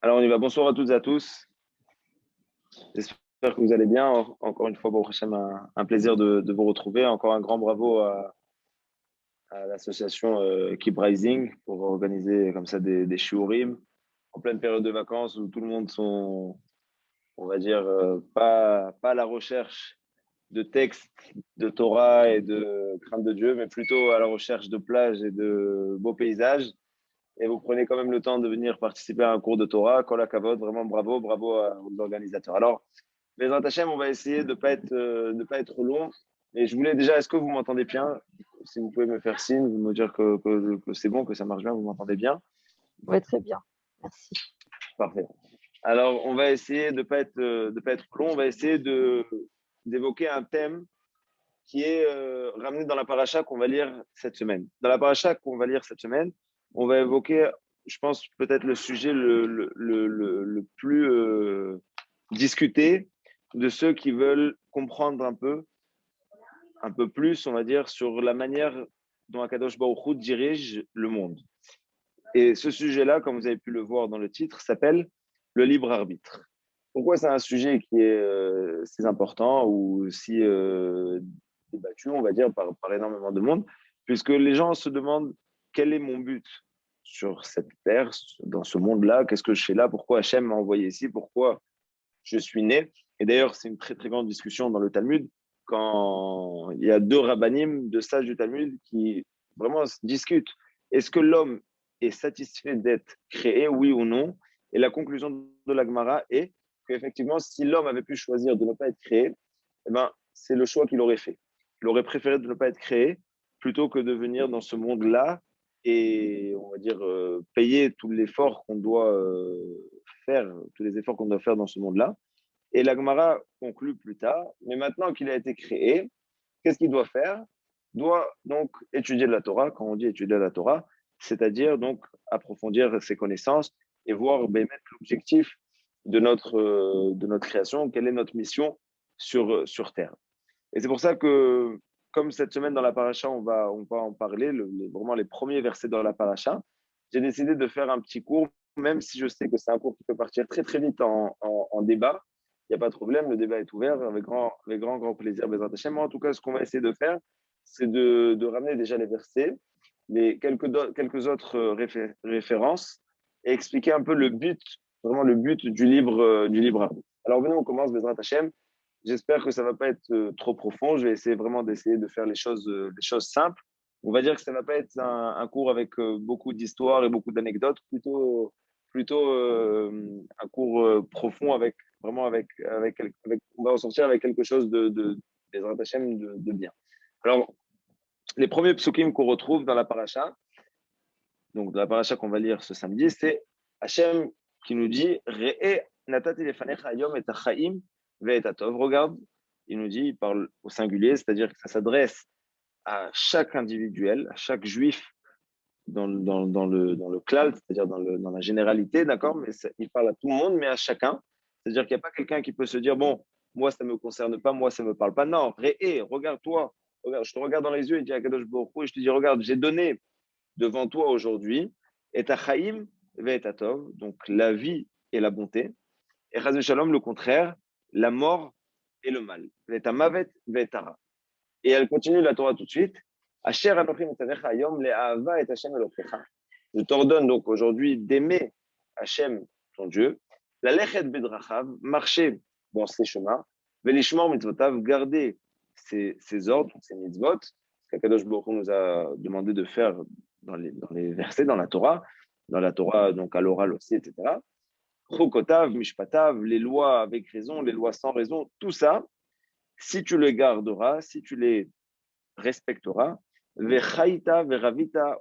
Alors, on y va. Bonsoir à toutes et à tous. J'espère que vous allez bien. Encore une fois, Baruch Hashem, un plaisir de vous retrouver. Encore un grand bravo à l'association Keep Rising pour organiser comme ça des shiurim en pleine période de vacances où tout le monde sont, on va dire, pas à la recherche de textes de Torah et de crainte de Dieu, mais plutôt à la recherche de plages et de beaux paysages. Et vous prenez quand même le temps de venir participer à un cours de Torah. Kol hakavod, vraiment bravo, aux organisateurs. Alors, les Hachem, on va essayer de pas être long. Et je voulais déjà, est-ce que vous m'entendez bien? Si vous pouvez me faire signe, vous me dire que c'est bon, que ça marche bien, vous m'entendez bien? Oui, très bien. Merci. Parfait. Alors, on va essayer de pas être long. On va essayer d'évoquer un thème qui est ramené dans la paracha qu'on va lire cette semaine. Dans la paracha qu'on va lire cette semaine, on va évoquer, je pense, peut-être le sujet le plus discuté de ceux qui veulent comprendre un peu plus, on va dire, sur la manière dont Akadosh Baruch Hu dirige le monde. Et ce sujet-là, comme vous avez pu le voir dans le titre, s'appelle le libre arbitre. Pourquoi c'est un sujet qui est si important ou si débattu, on va dire, par énormément de monde, puisque les gens se demandent quel est mon but sur cette terre, dans ce monde-là, qu'est-ce que je fais là, pourquoi Hachem m'a envoyé ici, pourquoi je suis né. Et d'ailleurs, c'est une très très grande discussion dans le Talmud, quand il y a deux rabbanim, deux sages du Talmud, qui vraiment discutent. Est-ce que l'homme est satisfait d'être créé, oui ou non? Et la conclusion de la Gemara est qu'effectivement, si l'homme avait pu choisir de ne pas être créé, eh ben, c'est le choix qu'il aurait fait. Il aurait préféré de ne pas être créé plutôt que de venir dans ce monde-là et, on va dire, payer tout l'effort qu'on doit faire, tous les efforts qu'on doit faire dans ce monde-là. Et la Gemara conclut plus tard, mais maintenant qu'il a été créé, qu'est-ce qu'il doit faire? Il doit donc étudier la Torah. Quand on dit étudier la Torah, c'est-à-dire donc approfondir ses connaissances et voir mettre l'objectif de notre création, quelle est notre mission sur Terre. Et c'est pour ça que, comme cette semaine dans la paracha, on va en parler, vraiment les premiers versets dans la paracha, j'ai décidé de faire un petit cours, même si je sais que c'est un cours qui peut partir très très vite en débat. Il n'y a pas de problème, le débat est ouvert avec grand plaisir. Moi, en tout cas, ce qu'on va essayer de faire, c'est de ramener déjà les versets, quelques autres références et expliquer un peu le but, vraiment le but du libre arbitre. Alors venez, on commence, Bezrat Hashem. J'espère que ça va pas être trop profond. Je vais essayer vraiment d'essayer de faire les choses simples. On va dire que ça va pas être un cours avec beaucoup d'histoires et beaucoup d'anecdotes, plutôt un cours profond avec vraiment on va en sortir avec quelque chose des Hashem de bien. Alors, les premiers psukim qu'on retrouve dans la paracha, donc dans la paracha qu'on va lire ce samedi, c'est Hachem qui nous dit Re'e natati lefanecha hayom et hachaim ve'et hatov. Regarde, il nous dit, il parle au singulier, c'est-à-dire que ça s'adresse à chaque individuel, à chaque juif dans le klal, c'est-à-dire dans la généralité, d'accord, mais il parle à tout le monde, mais à chacun. C'est-à-dire qu'il n'y a pas quelqu'un qui peut se dire, bon, moi, ça ne me concerne pas, moi, ça ne me parle pas. Non, regarde-toi, regarde, je te regarde dans les yeux et dis à Kadosh Baruch Hu, et je te dis, regarde, j'ai donné devant toi aujourd'hui, et ta chaim ve'et tov, donc la vie et la bonté, et chas shalom, le contraire, la mort et le mal. Ve'et mavet ve'et hara. Et elle continue la Torah tout de suite. Asher anochim etanecha hayom le'ahava et Hashem elokecha. Je t'ordonne donc aujourd'hui d'aimer Hachem, ton Dieu, la lechet bedrachav, marcher dans ses chemins, velishmor mitzvotav, garder ses ordres, ses mitzvot, ce qu'Akadosh Baruch Hu nous a demandé de faire dans les versets, dans la Torah, donc à l'oral aussi, etc. Chokotav, mishpatav, les lois avec raison, les lois sans raison, tout ça, si tu les garderas, si tu les respecteras, vechaita, veravita,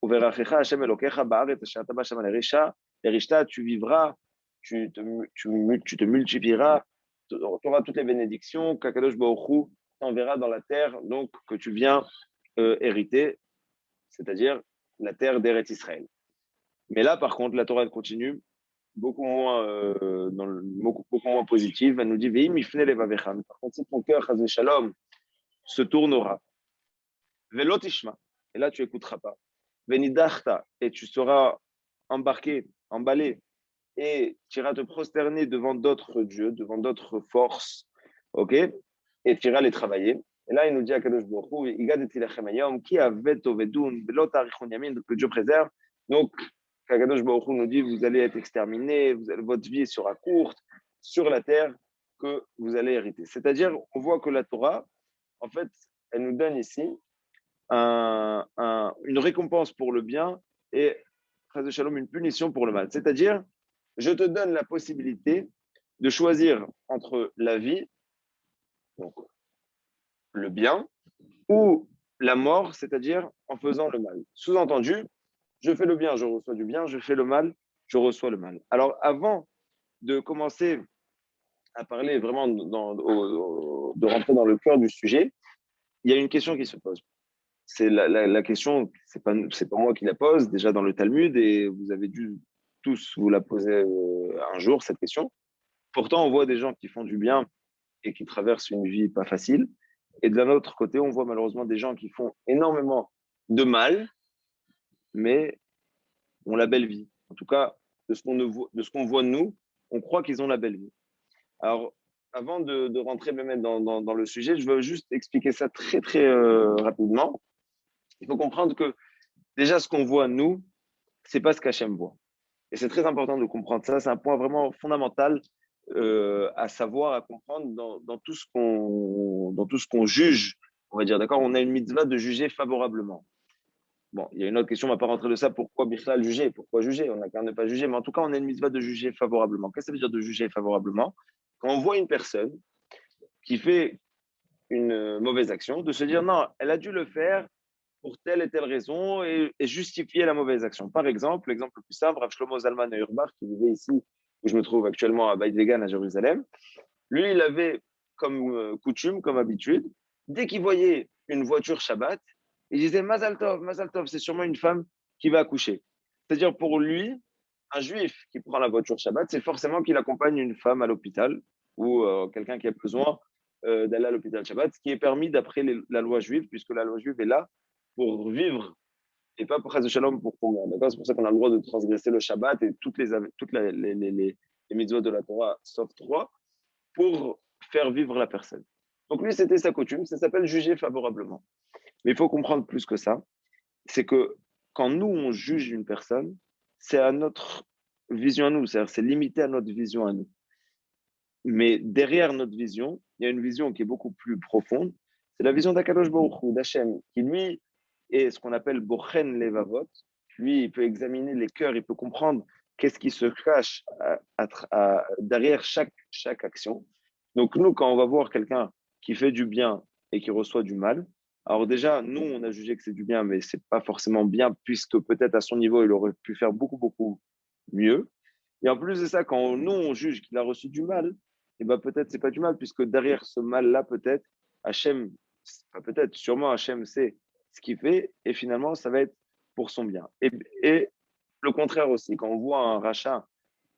uverachecha Hashem Elokecha ba'aret asher ata ba shama l'erishta, tu vivras, tu te multiplieras, tu auras toutes les bénédictions qu'Akadosh Baruch Hu t'enverra dans la terre, donc que tu viens hériter, c'est-à-dire la terre d'Eretz Israël. Mais là, par contre, la Torah continue beaucoup moins, beaucoup moins positive. Elle nous dit, Veim ifne levavecha. Par contre, si ton cœur, chas shalom, se tournera, Velo tishma, et là tu écouteras pas, Venidachta, et tu seras embarqué, emballé, et tu iras te prosterner devant d'autres dieux, devant d'autres forces, ok? Et tu iras les travailler. Et là, il nous dit à Kadosh Baruch Hu, Igadet ilachem hayom, ki avet ovedun, velo tarichun yamin, que Dieu préserve. Donc, Kadosh Baruch Hu nous dit, vous allez être exterminés, votre vie sera courte sur la terre que vous allez hériter. C'est-à-dire, on voit que la Torah, en fait, elle nous donne ici une récompense pour le bien et, Chas de Shalom, une punition pour le mal. C'est-à-dire, je te donne la possibilité de choisir entre la vie, donc le bien, ou la mort, c'est-à-dire en faisant le mal. Sous-entendu, je fais le bien, je reçois du bien, je fais le mal, je reçois le mal. Alors, avant de commencer à parler vraiment, de rentrer dans le cœur du sujet, il y a une question qui se pose. C'est la question, c'est pas moi qui la pose, déjà dans le Talmud, et vous avez dû tous vous la poser un jour, cette question. Pourtant, on voit des gens qui font du bien et qui traversent une vie pas facile. Et de l'autre côté, on voit malheureusement des gens qui font énormément de mal, mais ont la belle vie. En tout cas, de ce qu'on voit de nous, on croit qu'ils ont la belle vie. Alors, avant de rentrer même dans le sujet, je veux juste expliquer ça très, très rapidement. Il faut comprendre que déjà, ce qu'on voit, nous, c'est pas ce qu'Hachem voit. Et c'est très important de comprendre ça. C'est un point vraiment fondamental à savoir, à comprendre dans tout ce qu'on juge. On va dire, d'accord, on a une mitzvah de juger favorablement. Bon, il y a une autre question, on ne va pas rentrer de ça. Pourquoi Bichlal juger? Pourquoi juger? On n'a qu'à ne pas juger. Mais en tout cas, on a une mitzvah de juger favorablement. Qu'est-ce que ça veut dire de juger favorablement? Quand on voit une personne qui fait une mauvaise action, de se dire non, elle a dû le faire pour telle et telle raison et justifier la mauvaise action. Par exemple, l'exemple le plus simple, Rav Shlomo Zalman Auerbach, qui vivait ici, où je me trouve actuellement à Beit Vegan à Jérusalem, lui, il avait comme coutume, comme habitude, dès qu'il voyait une voiture Shabbat, il disait Mazal Tov, c'est sûrement une femme qui va accoucher. C'est-à-dire pour lui, un juif qui prend la voiture Shabbat, c'est forcément qu'il accompagne une femme à l'hôpital ou quelqu'un qui a besoin d'aller à l'hôpital Shabbat, ce qui est permis d'après la loi juive, puisque la loi juive est là pour vivre et pas pour Chas de Shalom pour combien. D'accord? C'est pour ça qu'on a le droit de transgresser le Shabbat et les mitzvot de la Torah, sauf trois, pour faire vivre la personne. Donc lui, c'était sa coutume, ça s'appelle juger favorablement. Mais il faut comprendre plus que ça, c'est que quand nous, on juge une personne, c'est à notre vision à nous, c'est-à-dire c'est limité à notre vision à nous. Mais derrière notre vision, il y a une vision qui est beaucoup plus profonde, c'est la vision d'Akadosh Baruch Hu, d'Hachem, qui lui est ce qu'on appelle Bochen Levavot. Lui, il peut examiner les cœurs, il peut comprendre qu'est-ce qui se cache derrière chaque action. Donc nous, quand on va voir quelqu'un qui fait du bien et qui reçoit du mal, alors déjà, nous, on a jugé que c'est du bien, mais c'est pas forcément bien, puisque peut-être à son niveau, il aurait pu faire beaucoup, beaucoup mieux. Et en plus de ça, quand nous, on juge qu'il a reçu du mal, et ben peut-être c'est pas du mal, puisque derrière ce mal-là, peut-être, Hachem, pas peut-être, sûrement Hachem sait ce qu'il fait, et finalement, ça va être pour son bien. Et le contraire aussi, quand on voit un rachat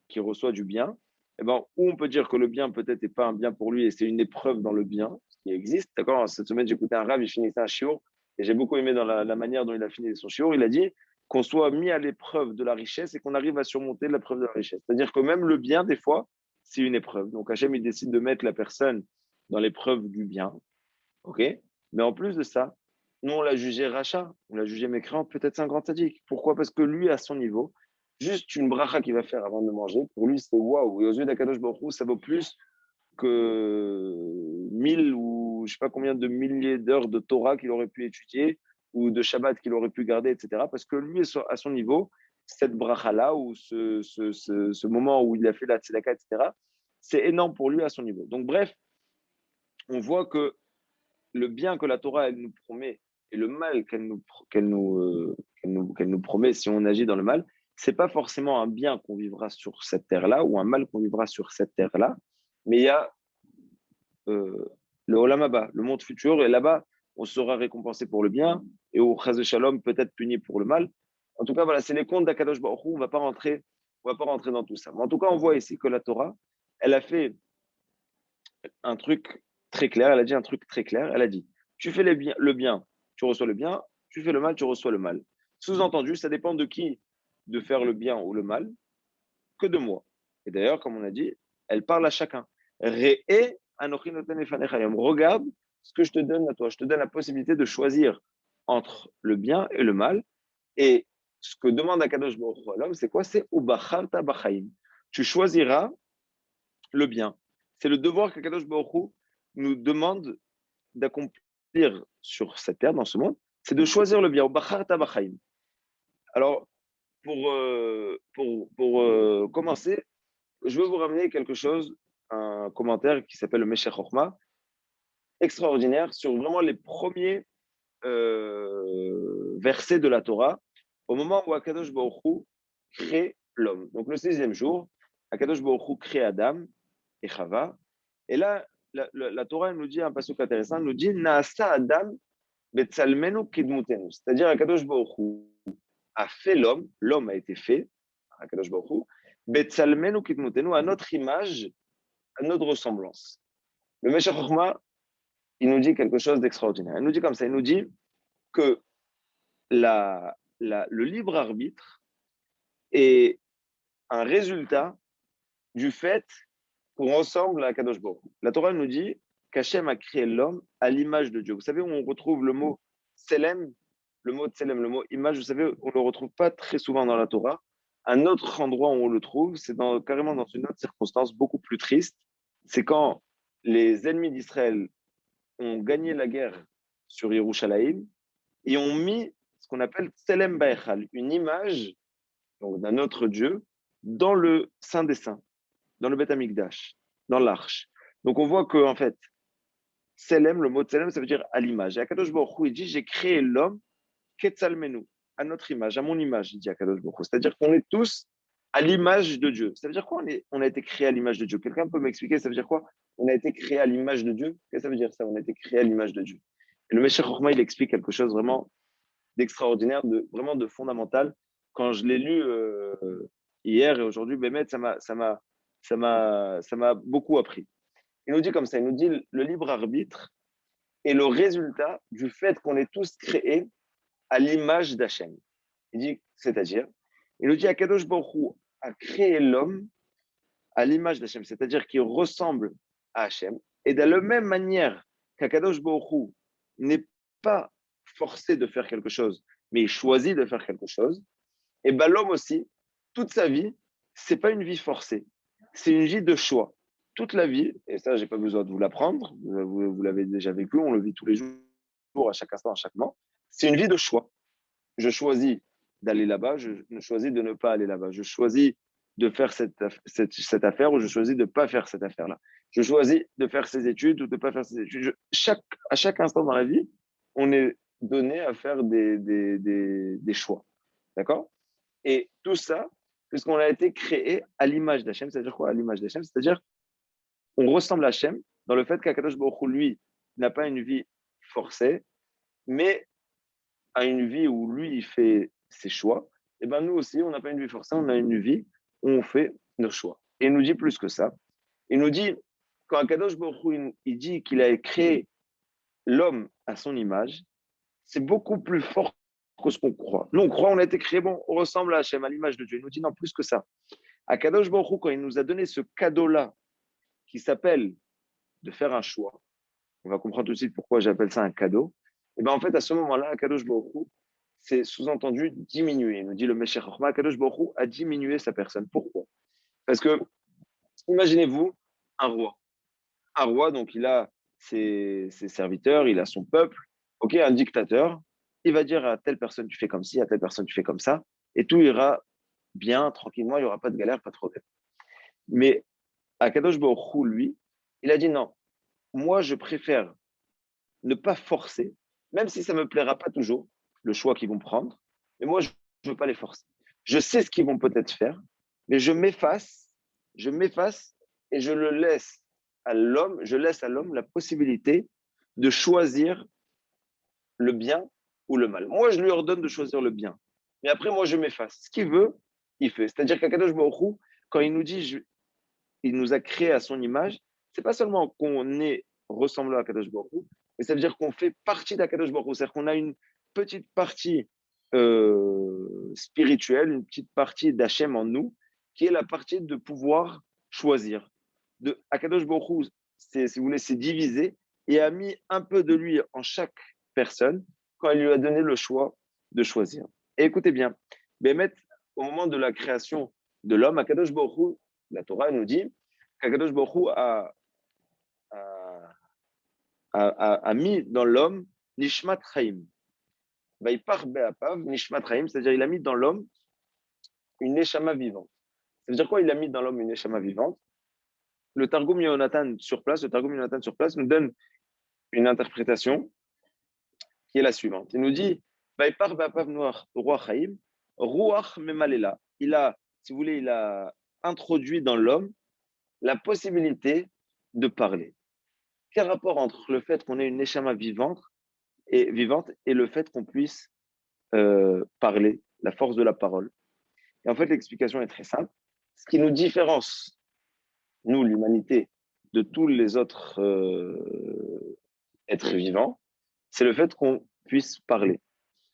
qui reçoit du bien, eh ben, ou on peut dire que le bien peut-être n'est pas un bien pour lui et c'est une épreuve dans le bien qui existe. D'accord? Cette semaine, j'écoutais un rave, il finissait un shiur et j'ai beaucoup aimé dans la manière dont il a fini son shiur. Il a dit qu'on soit mis à l'épreuve de la richesse et qu'on arrive à surmonter l'épreuve de la richesse. C'est-à-dire que même le bien, des fois, c'est une épreuve. Donc Hachem, il décide de mettre la personne dans l'épreuve du bien. OK? Mais en plus de ça, nous, on l'a jugé rachat, on l'a jugé mécréant, peut-être c'est un grand sadique. Pourquoi? Parce que lui, à son niveau, juste une bracha qu'il va faire avant de manger, pour lui, c'est waouh. Et aux yeux d'Akadosh Baruch Hu, ça vaut plus que 1000 ou je sais pas combien de milliers d'heures de Torah qu'il aurait pu étudier ou de Shabbat qu'il aurait pu garder, etc. Parce que lui, à son niveau, cette bracha-là ou ce moment où il a fait la tzedaka, etc., c'est énorme pour lui à son niveau. Donc, bref, on voit que le bien que la Torah elle nous promet et le mal qu'elle nous promet si on agit dans le mal, c'est pas forcément un bien qu'on vivra sur cette terre-là ou un mal qu'on vivra sur cette terre-là, mais il y a euh, le Olam Haba, le monde futur, et là-bas, on sera récompensé pour le bien et au Chaz de Shalom peut-être puni pour le mal. En tout cas, voilà, c'est les comptes d'Akadosh Baruch Hu, on va pas rentrer dans tout ça. Mais en tout cas, on voit ici que la Torah, elle a fait un truc très clair. Elle a dit un truc très clair. Elle a dit, tu fais le bien, tu reçois le bien. Tu fais le mal, tu reçois le mal. Sous-entendu, ça dépend de qui de faire le bien ou le mal, que de moi. Et d'ailleurs, comme on a dit, elle parle à chacun. Re'e anochi noten lefanecha hayom. Regarde ce que je te donne à toi. Je te donne la possibilité de choisir entre le bien et le mal. Et ce que demande Akadosh Baruch Hu à l'homme, c'est quoi? C'est ubacharta b'chaim. Tu choisiras le bien. C'est le devoir qu'Akadosh Baruch Hu nous demande d'accomplir sur cette terre, dans ce monde, c'est de choisir le bien. Ubacharta b'chaim. Alors, pour commencer, je veux vous ramener quelque chose, un commentaire qui s'appelle le Meshech Chochma, extraordinaire, sur vraiment les premiers versets de la Torah, au moment où Akadosh Baruch Hu crée l'homme. Donc le sixième jour, Akadosh Baruch Hu crée Adam et Chava. Et là, la Torah nous dit un passage intéressant, elle nous dit Naasa Adam betzalmenu kidmutenu. C'est-à-dire Akadosh Baruch Hu a fait l'homme, l'homme a été fait, Akadosh Baruch Hu, betzalmenu kidmutenu, à notre image, à notre ressemblance. Le Meshech Chochma, il nous dit quelque chose d'extraordinaire. Il nous dit comme ça, il nous dit que le libre arbitre est un résultat du fait qu'on ressemble à Kadosh Baruch Hu. La Torah nous dit qu'Hachem a créé l'homme à l'image de Dieu. Vous savez où on retrouve le mot Tselem, le mot Tselem, le mot image, vous savez, on ne le retrouve pas très souvent dans la Torah. Un autre endroit où on le trouve, c'est carrément dans une autre circonstance beaucoup plus triste. C'est quand les ennemis d'Israël ont gagné la guerre sur Yerushalayim et ont mis ce qu'on appelle Tselem Baechal, une image donc d'un autre Dieu dans le Saint des Saints, dans le Beth Amikdash, dans l'arche. Donc on voit que en fait, Tselem, le mot Tselem, ça veut dire à l'image. Et Akadosh Baruch Hu, il dit, j'ai créé l'homme Ketsalmenu, à notre image, à mon image, il dit Akadosh Baruch Hu. C'est-à-dire qu'on est tous à l'image de Dieu. Ça veut dire quoi on a été créé à l'image de Dieu? Quelqu'un peut m'expliquer, ça veut dire quoi? On a été créé à l'image de Dieu? Qu'est-ce que ça veut dire ça? On a été créé à l'image de Dieu. Et le Meshech Chochma, il explique quelque chose vraiment d'extraordinaire, vraiment de fondamental. Quand je l'ai lu hier et aujourd'hui, Bémet, ça m'a beaucoup appris. Il nous dit comme ça, il nous dit le libre arbitre est le résultat du fait qu'on est tous créés à l'image d'Hachem. Il dit, c'est-à-dire, il nous dit Akadosh Baruch Hu a créé l'homme à l'image d'Hachem, c'est-à-dire qu'il ressemble à Hachem. Et de la même manière qu'Akadosh Baruch Hu n'est pas forcé de faire quelque chose, mais il choisit de faire quelque chose, et ben l'homme aussi, toute sa vie, c'est pas une vie forcée, c'est une vie de choix. Toute la vie, et ça, j'ai pas besoin de vous l'apprendre, vous l'avez déjà vécu, on le vit tous les jours, à chaque instant, à chaque moment. C'est une vie de choix. Je choisis d'aller là-bas, je choisis de ne pas aller là-bas. Je choisis de faire cette affaire ou je choisis de ne pas faire cette affaire-là. Je choisis de faire ces études ou de ne pas faire ces études. À chaque instant dans la vie, on est donné à faire des choix. D'accord? Et tout ça, puisqu'on a été créé à l'image d'Hachem, c'est-à-dire quoi à l'image d'Hachem? C'est-à-dire on ressemble à Hachem dans le fait qu'Akadosh Baruch Hu, lui, n'a pas une vie forcée, mais a une vie où lui, il fait ses choix. Et ben nous aussi, on n'a pas une vie forcée, on a une vie où on fait nos choix. Et il nous dit plus que ça. Il nous dit, quand Akadosh Baruch Hu, il dit qu'il a créé l'homme à son image, c'est beaucoup plus fort que ce qu'on croit. Nous, on croit, on a été créé, bon, on ressemble à Hachem, à l'image de Dieu. Il nous dit non, plus que ça. Akadosh Baruch Hu, quand il nous a donné ce cadeau-là, qui s'appelle de faire un choix, on va comprendre tout de suite pourquoi j'appelle ça un cadeau, et bien en fait, à ce moment-là, Akadosh Baruch Hu, c'est sous-entendu diminuer. Il nous dit le Meshech Chochma, Akadosh Baruch Hu a diminué sa personne. Pourquoi? Parce que, imaginez-vous un roi. Un roi, donc il a ses serviteurs, il a son peuple, ok, un dictateur, il va dire à telle personne tu fais comme ci, à telle personne tu fais comme ça, et tout ira bien, tranquillement, il n'y aura pas de galère, pas de problème. Mais Akadosh Baruch Hu, lui, il a dit non, moi je préfère ne pas forcer, même si ça ne me plaira pas toujours, le choix qu'ils vont prendre, mais moi je ne veux pas les forcer. Je sais ce qu'ils vont peut-être faire, mais je m'efface et je le laisse à l'homme, je laisse à l'homme la possibilité de choisir le bien ou le mal. Moi, je lui ordonne de choisir le bien. Mais après, moi, je m'efface. Ce qu'il veut, il fait. C'est-à-dire qu'Akadosh Baruch Hu, quand il nous dit, il nous a créé à son image, c'est pas seulement qu'on est ressemblant à Akadosh Baruch Hu, mais ça veut dire qu'on fait partie d'Akadosh Baruch Hu. C'est-à-dire qu'on a une petite partie spirituelle, une petite partie d'Hachem en nous, qui est la partie de pouvoir choisir. De Akadosh Baruch Hu, si vous voulez, c'est divisé et a mis un peu de lui en chaque personne quand il lui a donné le choix de choisir. Et écoutez bien, Bémet, au moment de la création de l'homme, Akadosh Baruch Hu, la Torah nous dit qu'Akadosh Baruch Hu a, a mis dans l'homme Nishmat Chaim. Vaipar Be'apav, Nishmat Chaim, c'est-à-dire il a mis dans l'homme une Neshama vivante. Ça veut dire quoi? Il a mis dans l'homme une Neshama vivante. Le Targum Yonatan sur place, nous donne une interprétation qui est la suivante. Il nous dit Vaipar Be'apav Noach Roi Chaim, Ruach Memalela. Il a, si vous voulez, il a introduit dans l'homme la possibilité de parler. Quel rapport entre le fait qu'on ait une Neshama vivante et le fait qu'on puisse parler, la force de la parole? Et en fait, l'explication est très simple. Ce qui nous différencie, nous, l'humanité, de tous les autres êtres vivants, c'est le fait qu'on puisse parler.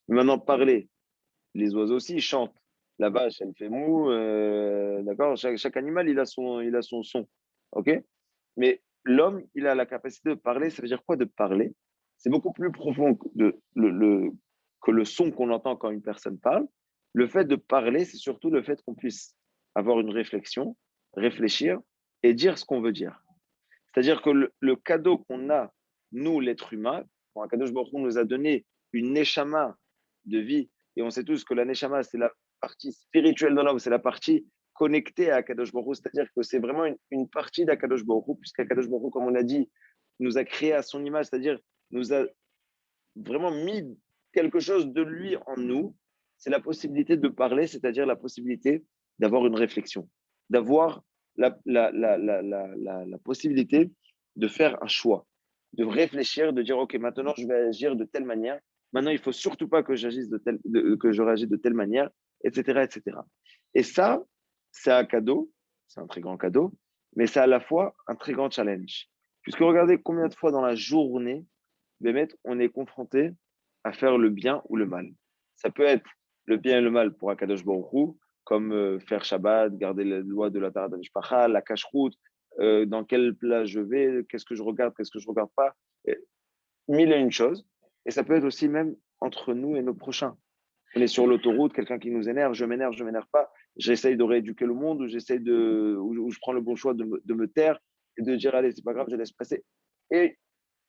Maintenant, parler, les oiseaux aussi, ils chantent. La vache, elle fait mou, d'accord? Chaque animal, il a son son, ok? Mais l'homme, il a la capacité de parler. Ça veut dire quoi de parler? C'est beaucoup plus profond que le son qu'on entend quand une personne parle. Le fait de parler, c'est surtout le fait qu'on puisse avoir une réflexion, réfléchir et dire ce qu'on veut dire. C'est-à-dire que le cadeau qu'on a, nous, l'être humain, quand Akadosh Baruch Hu nous a donné une neshama de vie, et on sait tous que la neshama, c'est la partie spirituelle de l'homme, c'est la partie connectée à Akadosh Baruch Hu, c'est-à-dire que c'est vraiment une partie d'Akadosh Baruch Hu, puisqu'Akadosh Baruch Hu, comme on a dit, nous a créé à son image, c'est-à-dire nous a vraiment mis quelque chose de lui en nous, c'est la possibilité de parler, c'est-à-dire la possibilité d'avoir une réflexion, d'avoir la possibilité de faire un choix, de réfléchir, de dire, OK, maintenant je vais agir de telle manière, maintenant il ne faut surtout pas que que je réagisse de telle manière, etc., etc. Et ça, c'est un cadeau, c'est un très grand cadeau, mais c'est à la fois un très grand challenge. Puisque regardez combien de fois dans la journée, Bémet, on est confronté à faire le bien ou le mal. Ça peut être le bien et le mal pour Akadosh Baruch Hu, comme faire Shabbat, garder les lois de la Tara Mishpacha, la cache-route, dans quel plat je vais, qu'est-ce que je regarde, qu'est-ce que je ne regarde pas, et mille et une choses. Et ça peut être aussi même entre nous et nos prochains. On est sur l'autoroute, quelqu'un qui nous énerve, je m'énerve pas, j'essaye de rééduquer le monde, ou ou je prends le bon choix de me taire et de dire, allez, c'est pas grave, je laisse passer. Et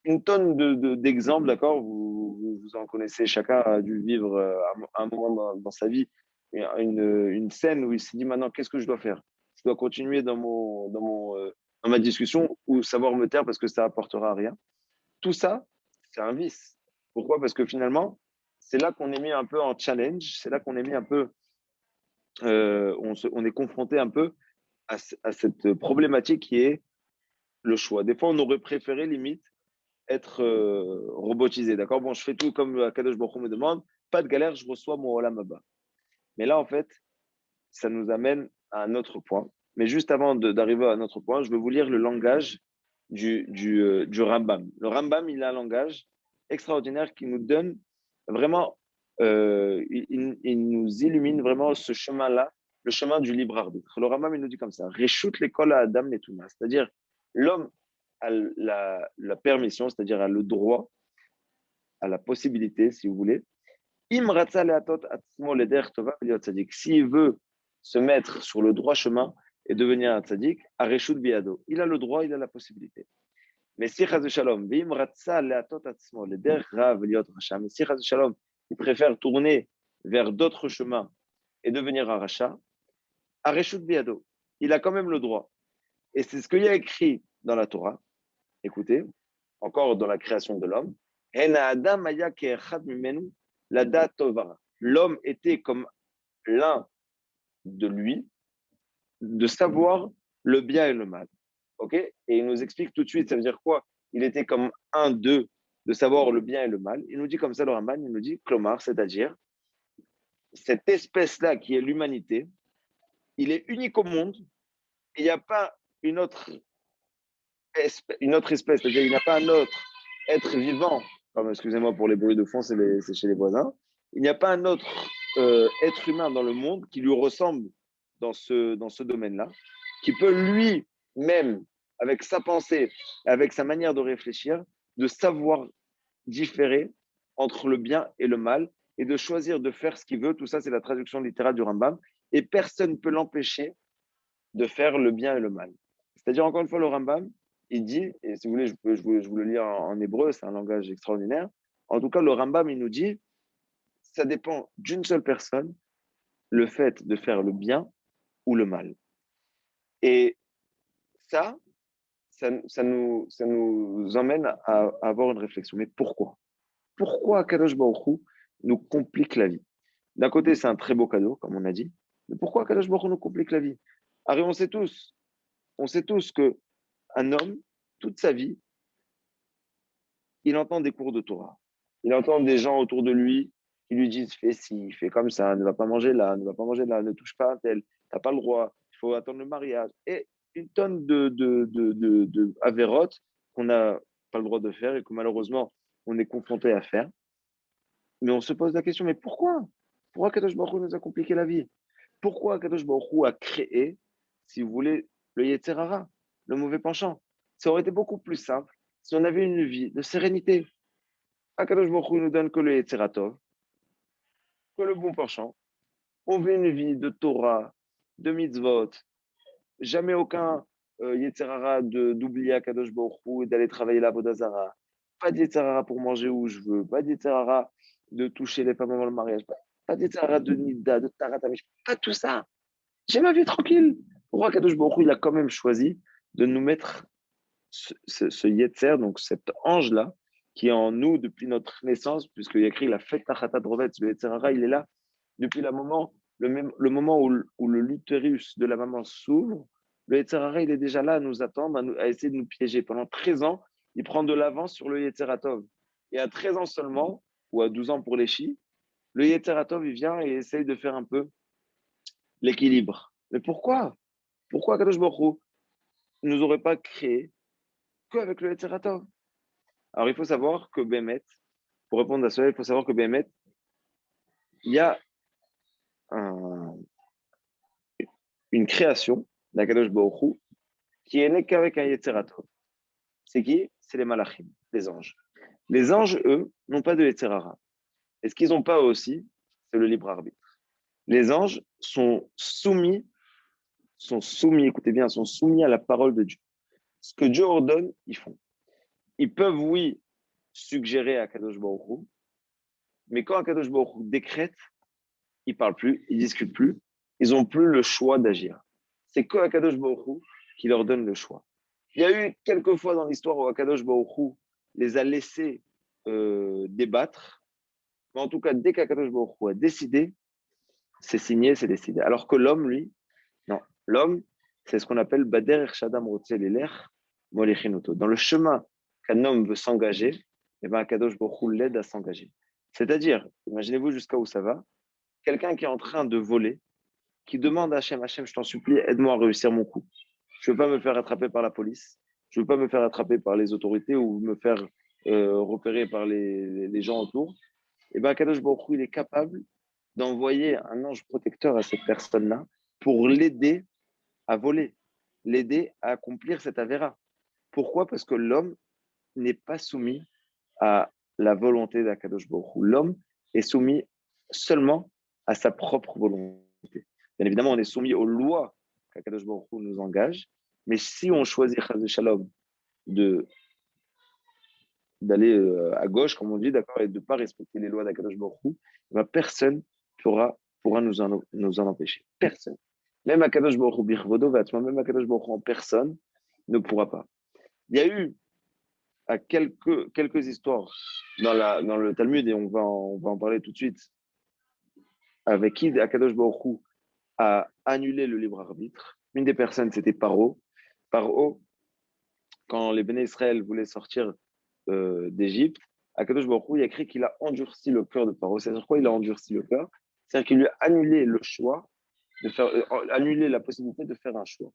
une tonne d'exemples, d'accord, vous en connaissez, chacun a dû vivre un moment dans sa vie, une scène où il s'est dit maintenant, qu'est-ce que je dois faire? Je dois continuer dans ma discussion ou savoir me taire parce que ça apportera rien. Tout ça, c'est un vice. Pourquoi? Parce que finalement, c'est là qu'on est mis un peu en challenge, c'est là qu'on est mis un peu, on est confronté un peu à cette problématique qui est le choix. Des fois, on aurait préféré limite être robotisé, d'accord? Bon, je fais tout comme Akadosh Baruch Hu me demande, pas de galère, je reçois mon Olam Haba. Mais là, en fait, ça nous amène à un autre point. Mais juste avant d'arriver à un autre point, je vais vous lire le langage du Rambam. Le Rambam, il a un langage extraordinaire qui nous donne vraiment, il nous illumine vraiment ce chemin-là, le chemin du libre arbitre. Le Rambam, il nous dit comme ça, Reshut l'école à Adam et Touma, c'est-à-dire l'homme a la permission, c'est-à-dire a le droit, a la possibilité, si vous voulez, s'il veut se mettre sur le droit chemin et devenir un tzaddik, areshut biado. Il a le droit, il a la possibilité. Mais si chas shalom, mais si chas shalom, il préfère tourner vers d'autres chemins et devenir un rachat, areshut biado. Il a quand même le droit. Et c'est ce qu'il y a écrit dans la Torah. Écoutez, encore dans la création de l'homme, l'homme était comme l'un de lui, de savoir le bien et le mal. Ok? Et il nous explique tout de suite, ça veut dire quoi? Il était comme un d'eux, de savoir le bien et le mal. Il nous dit comme ça, le Ramban, il nous dit, Klomar, c'est-à-dire, cette espèce-là qui est l'humanité, il est unique au monde, il n'y a pas une autre espèce, c'est-à-dire il n'y a pas un autre être vivant, comme, excusez-moi pour les bruits de fond, c'est chez les voisins, il n'y a pas un autre être humain dans le monde qui lui ressemble dans ce domaine-là, qui peut lui-même, avec sa pensée, avec sa manière de réfléchir, de savoir différer entre le bien et le mal et de choisir de faire ce qu'il veut. Tout ça, c'est la traduction littérale du Rambam. Et personne ne peut l'empêcher de faire le bien et le mal. C'est-à-dire, encore une fois, le Rambam, il dit, et si vous voulez, je vous le lis en hébreu, c'est un langage extraordinaire. En tout cas, le Rambam, il nous dit, ça dépend d'une seule personne, le fait de faire le bien ou le mal. Et ça, ça nous emmène à avoir une réflexion. Mais pourquoi? Pourquoi Kadosh Baruch Hu nous complique la vie? D'un côté, c'est un très beau cadeau, comme on a dit. Mais pourquoi Kadosh Baruch Hu nous complique la vie? Alors, on sait tous que un homme, toute sa vie, il entend des cours de Torah. Il entend des gens autour de lui qui lui disent fais ci, fais comme ça, ne va pas manger là, ne va pas manger là, ne touche pas à tel, t'as pas le droit, il faut attendre le mariage. Et une tonne de avérotes qu'on n'a pas le droit de faire et que malheureusement on est confronté à faire. Mais on se pose la question, mais pourquoi? Pourquoi Kadosh Baruch Hu nous a compliqué la vie? Pourquoi Kadosh Baruch Hu a créé, si vous voulez, le Yetzer Hara, le mauvais penchant? Ça aurait été beaucoup plus simple si on avait une vie de sérénité. Akadosh Baruch Hu nous donne que le Yetzer Tov, que le bon penchant. On veut une vie de Torah, de mitzvot, jamais aucun Yetzer Hara d'oublier Akadosh Baruch Hu et d'aller travailler la Vodazara. Pas de Yetzer Hara pour manger où je veux, pas de Yetzer Hara de toucher les femmes avant le mariage, pas de Yetzer Hara de Nida, de Taratamish, pas tout ça. J'ai ma vie tranquille. Pourquoi Akadosh Baruch Hu, il a quand même choisi de nous mettre ce Yetzer, donc cet ange-là, qui est en nous depuis notre naissance, puisqu'il y a écrit la fête Tachata Drovet, le Yetzer Hara, il est là depuis le moment où le l'utérus de la maman s'ouvre. Le Yetzer Hara, il est déjà là à nous attendre, à essayer de nous piéger. Pendant 13 ans, il prend de l'avance sur le Yetzer Tov. Et à 13 ans seulement, ou à 12 ans pour les Chi, le Yetzer Tov, il vient et essaye de faire un peu l'équilibre. Mais pourquoi? Pourquoi Kadosh Baruch Hu ne nous aurait pas créé qu'avec le Yetzer Tov? Alors, il faut savoir que Bémet, pour répondre à cela, il faut savoir que Bémet, il y a une création d'Akadosh Baruch Hu qui est née qu'avec un Yetzer Tov. C'est qui? C'est les Malachim, les anges. Les anges, eux, n'ont pas de Yetzer Hara. Et ce qu'ils n'ont pas aussi, c'est le libre arbitre. Les anges écoutez bien, sont soumis à la parole de Dieu. Ce que Dieu ordonne, ils font. Ils peuvent, oui, suggérer à Kadosh Baruch Hu, mais quand Kadosh Baruch Hu décrète, ils ne parlent plus, ils ne discutent plus, ils n'ont plus le choix d'agir. C'est que Kadosh Baruch Hu qui leur donne le choix. Il y a eu quelques fois dans l'histoire où Akadosh Baruch Hu les a laissés débattre, mais en tout cas, dès qu'Akadosh Baruch Hu a décidé, c'est signé, c'est décidé. Alors que l'homme, lui, non. L'homme, c'est ce qu'on appelle Bader Ershadam Rotzelelech Molechinotto. Dans le chemin qu'un homme veut s'engager, eh ben, Akadosh Baruch Hu l'aide à s'engager. C'est-à-dire, imaginez-vous jusqu'à où ça va, quelqu'un qui est en train de voler, qui demande à Hachem, Hachem, je t'en supplie, aide-moi à réussir mon coup. Je ne veux pas me faire attraper par la police, je ne veux pas me faire attraper par les autorités ou me faire repérer par les gens autour. Et bien, Kadosh Baruch Hu, il est capable d'envoyer un ange protecteur à cette personne-là pour l'aider à voler, l'aider à accomplir cette avéra. Pourquoi? Parce que l'homme n'est pas soumis à la volonté d'Akadosh Baruch Hu. L'homme est soumis seulement à sa propre volonté. Bien évidemment, on est soumis aux lois qu'Akadosh Baruch Hu nous engage, mais si on choisit Chaz Shalom d'aller à gauche, comme on dit, d'accord, et de ne pas respecter les lois d'Akadosh Baruch Hu, ben personne pourra nous en empêcher. Personne. Même Akadosh Baruch Hu Birvodo, même Akadosh Baruch Hu en personne ne pourra pas. Il y a eu à quelques histoires dans le Talmud, et on va en parler tout de suite, avec qui Akadosh Baruch Hu a annulé le libre arbitre. Une des personnes, c'était Paro. Paro, quand les Béné Israël voulaient sortir d'Égypte, Akadosh Baruch Hu, il a écrit qu'il a endurci le cœur de Paro. C'est-à-dire quoi? Il a endurci le cœur. C'est-à-dire qu'il lui a annulé le choix de faire, annulé la possibilité de faire un choix.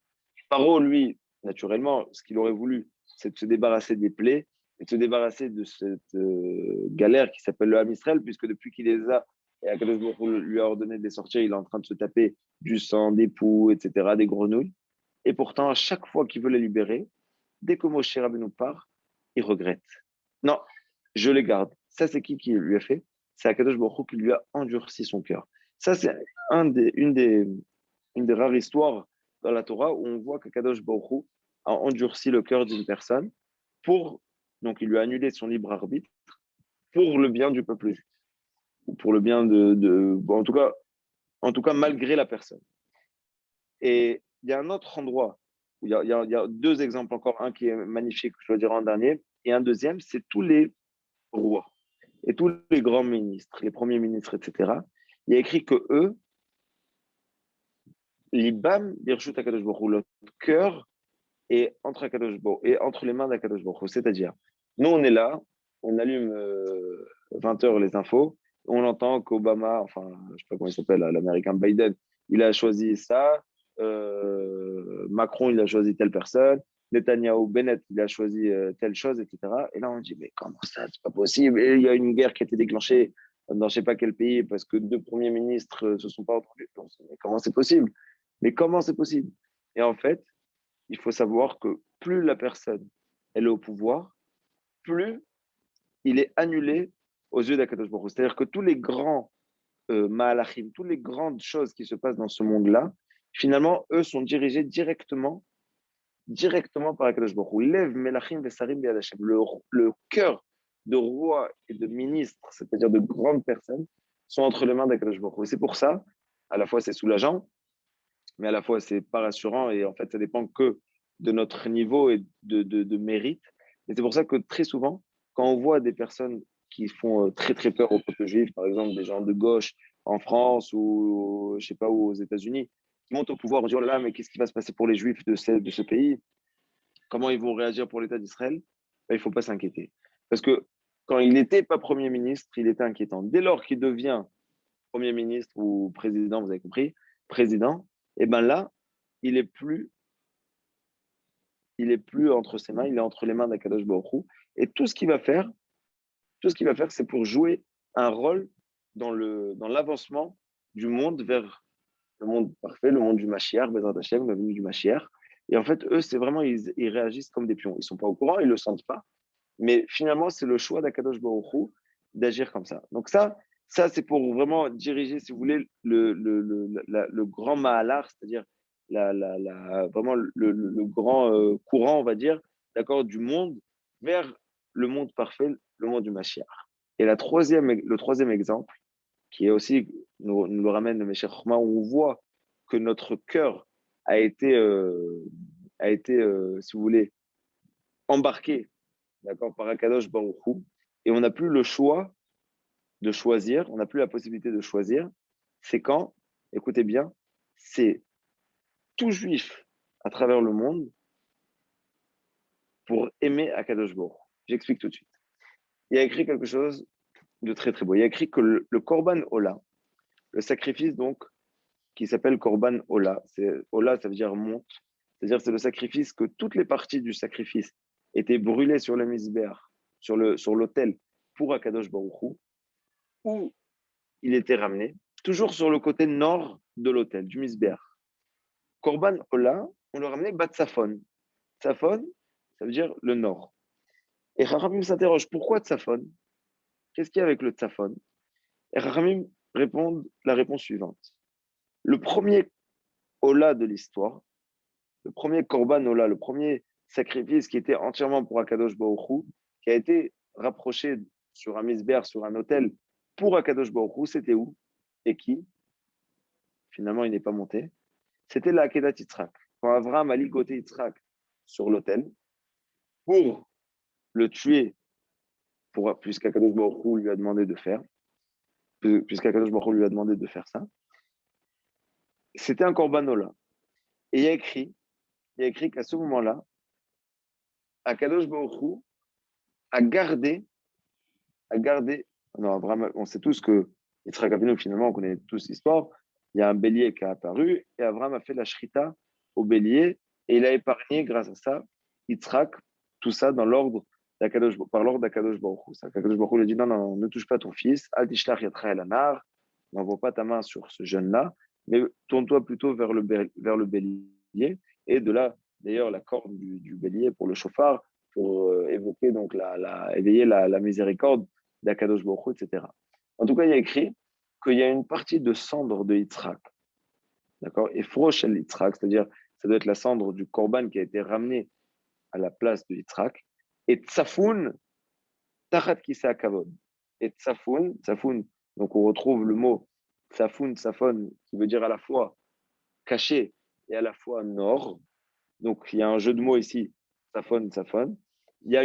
Paro, lui, naturellement, ce qu'il aurait voulu, c'est de se débarrasser des plaies et de se débarrasser de cette galère qui s'appelle le Ham Israël, puisque depuis qu'il les a et Akadosh Baruch Hu lui a ordonné de les sortir, il est en train de se taper du sang, des poux, etc., des grenouilles. Et pourtant, à chaque fois qu'il veut les libérer, dès que Moshe Rabbeinu part, il regrette. Non, je les garde. Ça, c'est qui lui a fait? C'est Akadosh Baruch Hu qui lui a endurci son cœur. Ça, c'est une des rares histoires dans la Torah où on voit qu'Akadosh Baruch Hu a endurci le cœur d'une personne pour, donc il lui a annulé son libre arbitre pour le bien du peuple juif, ou pour le bien bon, en tout cas, malgré la personne. Et il y a un autre endroit où il y a deux exemples encore, un qui est magnifique, je dois dire en dernier, et un deuxième, c'est tous les rois et tous les grands ministres, les premiers ministres, etc. Il y a écrit que eux, l'Ibam, Birshut Akadosh Baruch Hu, le cœur est entre Akadosh Baruch Hu, et entre les mains d'Akadosh Baruch Hu. C'est-à-dire, nous, on est là, on allume 20 heures les infos, on entend qu'Obama, enfin, je ne sais pas comment il s'appelle, l'Américain Biden, il a choisi ça, Macron, il a choisi telle personne, Netanyahu, Bennett, il a choisi telle chose, etc. Et là, on dit, mais comment ça, c'est pas possible. Et il y a une guerre qui a été déclenchée dans je sais pas quel pays parce que deux premiers ministres se sont pas entendus. Mais comment c'est possible? Mais comment c'est possible? Et en fait, il faut savoir que plus la personne elle est au pouvoir, plus il est annulé aux yeux d'Akadosh Baruch Hu. C'est-à-dire que tous les grands Mahalachim, toutes les grandes choses qui se passent dans ce monde-là, finalement, eux sont dirigés directement par Akadosh Baruch Hu. Lev Melachim Vesarim Biad Hashem. Le cœur de rois et de ministres, c'est-à-dire de grandes personnes, sont entre les mains d'Akadosh Baruch Hu. Et c'est pour ça, à la fois c'est soulageant, mais à la fois c'est pas rassurant et en fait ça dépend que de notre niveau et de mérite. Et c'est pour ça que très souvent, quand on voit des personnes qui font très très peur au peuple juif, par exemple des gens de gauche en France ou je sais pas où aux États-Unis, qui montent au pouvoir, on dit oh là là, mais qu'est-ce qui va se passer pour les juifs de ce pays? Comment ils vont réagir pour l'État d'Israël? Ben, il ne faut pas s'inquiéter. Parce que quand il n'était pas Premier ministre, il était inquiétant. Dès lors qu'il devient Premier ministre ou président, vous avez compris, président, et ben là, il est plus, il est plus entre ses mains, il est entre les mains d'Akadosh Baruch Hu. Et tout ce qu'il va faire, c'est pour jouer un rôle dans l'avancement du monde vers le monde parfait, le monde du Mashiach, Bezrat Hashem, la venue du Mashiach. Et en fait, eux, c'est vraiment, ils réagissent comme des pions. Ils ne sont pas au courant, ils ne le sentent pas. Mais finalement, c'est le choix d'Akadosh Baruch Hu d'agir comme ça. Donc ça c'est pour vraiment diriger, si vous voulez, le grand Mahalar, c'est-à-dire vraiment le grand courant, on va dire, d'accord, du monde vers le monde parfait, le monde du Mashiach. Et le troisième exemple, qui est aussi, nous le ramène le Meshech Chochma, où on voit que notre cœur a été si vous voulez, embarqué, d'accord, par Akadosh Baruch Hu, et on n'a plus le choix de choisir, on n'a plus la possibilité de choisir, c'est quand, écoutez bien, c'est tout juif à travers le monde pour aimer Akadosh Baruch Hu. J'explique tout de suite. Il y a écrit quelque chose de très très beau. Il y a écrit que le Korban Ola, le sacrifice donc qui s'appelle Korban Ola. Ola, ça veut dire monte. C'est-à-dire c'est le sacrifice que toutes les parties du sacrifice étaient brûlées sur le misbéach, sur l'autel pour Akadosh Baruch Hu, où il était ramené, toujours sur le côté nord de l'autel, du misbéach. Korban Ola, on le ramenait Batsafon. Tsafon, ça veut dire le nord. Et Chachamim s'interroge, pourquoi Tsafon? Qu'est-ce qu'il y a avec le Tsafon? Et Chachamim répondent la réponse suivante. Le premier Ola de l'histoire, le premier Korban Ola, le premier sacrifice qui était entièrement pour Akadosh Baruch Hu, qui a été rapproché sur un misbéach, sur un autel pour Akadosh Baruch Hu, c'était où? Et qui? Finalement, il n'est pas monté. C'était la Akedat Yitzhak. Quand Avraham a ligoté Yitzhak sur l'autel pour le tuer, puisqu'Akadosh Baruch Hu lui a demandé de faire, puisqu'Akadosh Baruch Hu lui a demandé de faire ça, c'était un Korban Ola. Et il y a écrit qu'à ce moment-là, Akadosh Baruch Hu a gardé, non, Abraham, on sait tous que Yitzhak Avinu, finalement, on connaît tous l'histoire, il y a un bélier qui a apparu et Abraham a fait la shrita au bélier et il a épargné, grâce à ça, Yitzhak, tout ça dans l'ordre par l'ordre d'Akadosh Baruch Hu. Akadosh Baruch Hu lui a dit non, non, ne touche pas ton fils, Al Tishlach Yatra El Anar, n'envoie pas ta main sur ce jeune-là, mais tourne-toi plutôt vers le bélier. Et de là, d'ailleurs, la corde du bélier pour le chauffard, pour évoquer, donc, éveiller la miséricorde d'Akadosh Baruch Hu, etc. En tout cas, il y a écrit qu'il y a une partie de cendre de Yitzhak, d'accord? Et Frosh el Yitzhak, c'est-à-dire, ça doit être la cendre du korban qui a été ramenée à la place de Yitzhak. Et Tsafoun, Tachat Kisa Kavod. Et Tsafoun, donc on retrouve le mot Tsafoun, Tsafon, qui veut dire à la fois caché et à la fois nord. Donc il y a un jeu de mots ici, Tsafon, Tsafon. Il y a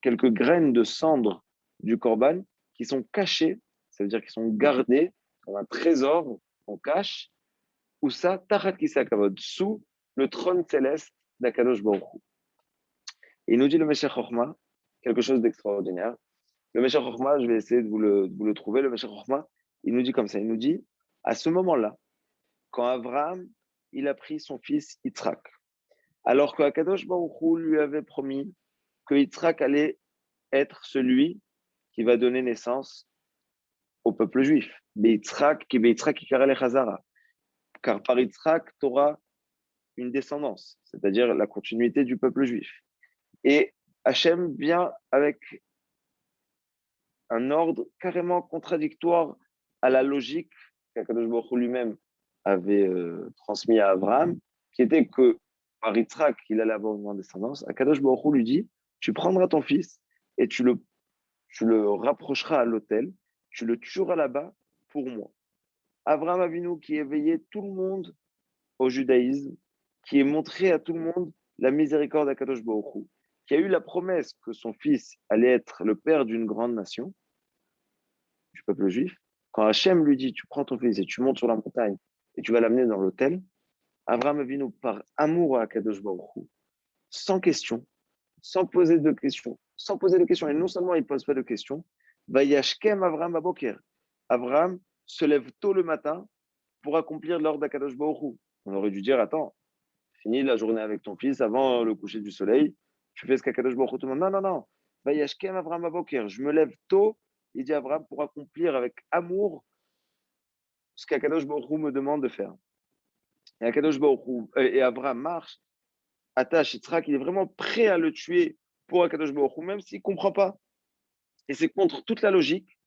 quelques graines de cendre du korban qui sont cachées, ça veut dire qu'ils sont gardés comme un trésor qu'on cache, ou ça, Tachat Kisa Kavod, sous le trône céleste d'Akadosh Baruch Hu. Et il nous dit le Meshech Chochma, quelque chose d'extraordinaire. Le Meshech Chochma, je vais essayer de vous le trouver. Le Meshech Chochma, il nous dit comme ça, il nous dit, à ce moment-là, quand Abraham, il a pris son fils Yitzhak, alors qu'Akadosh Baruch Hu lui avait promis que Yitzhak allait être celui qui va donner naissance au peuple juif. Yitzhak qui karale Chazara. Car par Yitzhak, tu auras une descendance, c'est-à-dire la continuité du peuple juif. Et Hachem vient avec un ordre carrément contradictoire à la logique qu'Akadosh Baruch Hu lui-même avait transmis à Abraham, qui était que par Yitzhak, il allait avoir une descendance. Akadosh Baruch Hu lui dit, tu prendras ton fils et tu le rapprocheras à l'autel, tu le tueras là-bas pour moi. Abraham Avinu qui éveillait tout le monde au judaïsme, qui est montré à tout le monde la miséricorde d'Akadosh Baruch Hu, qui a eu la promesse que son fils allait être le père d'une grande nation, du peuple juif. Quand Hachem lui dit, tu prends ton fils et tu montes sur la montagne et tu vas l'amener dans l'autel, Abraham Avinu, par amour à Akadosh Baruch Hu, sans question, sans poser de questions, sans poser de questions, et non seulement il ne pose pas de questions, va yashkem Abraham Aboker. Abraham se lève tôt le matin pour accomplir l'ordre d'Akadosh Baruch Hu. On aurait dû dire, attends, finis la journée avec ton fils avant le coucher du soleil, tu fais ce qu'Akadosh Baruch Hu te demande. Non, non, non. Va yashkem Abraham Aboker. Je me lève tôt, il dit Abraham, pour accomplir avec amour ce qu'Akadosh Baruch Hu me demande de faire. Et Akadosh Baruch Hu, et Abraham marche, attache Yitzhak, il est vraiment prêt à le tuer pour Akadosh Baruch Hu, même s'il ne comprend pas. Et c'est contre toute la logique.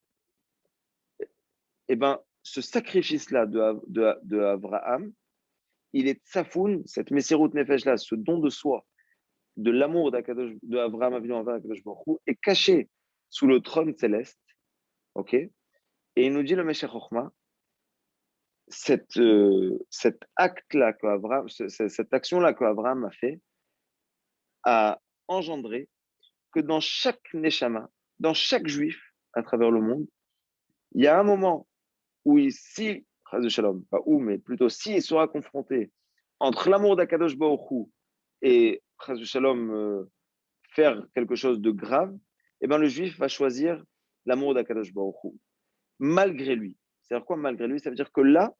Et ben, ce sacrifice-là de Abraham, il est tsafoun, cette Messirut Nefesh-là, ce don de soi, de l'amour d'Abraham Avinu envers Akadosh Baruch Hu, est caché sous le trône céleste. Ok. Et il nous dit le Meshech Chochma, cet acte-là cette action-là qu'Abraham a fait, a engendré que dans chaque Neshama, dans chaque juif à travers le monde, il y a un moment où si, shalom, pas où, mais plutôt s'il sera confronté entre l'amour d'Akadosh Baruch Hu et shalom, faire quelque chose de grave, eh ben le juif va choisir l'amour d'Akadosh Baruch Hu, malgré lui. C'est-à-dire quoi malgré lui? Ça veut dire que là,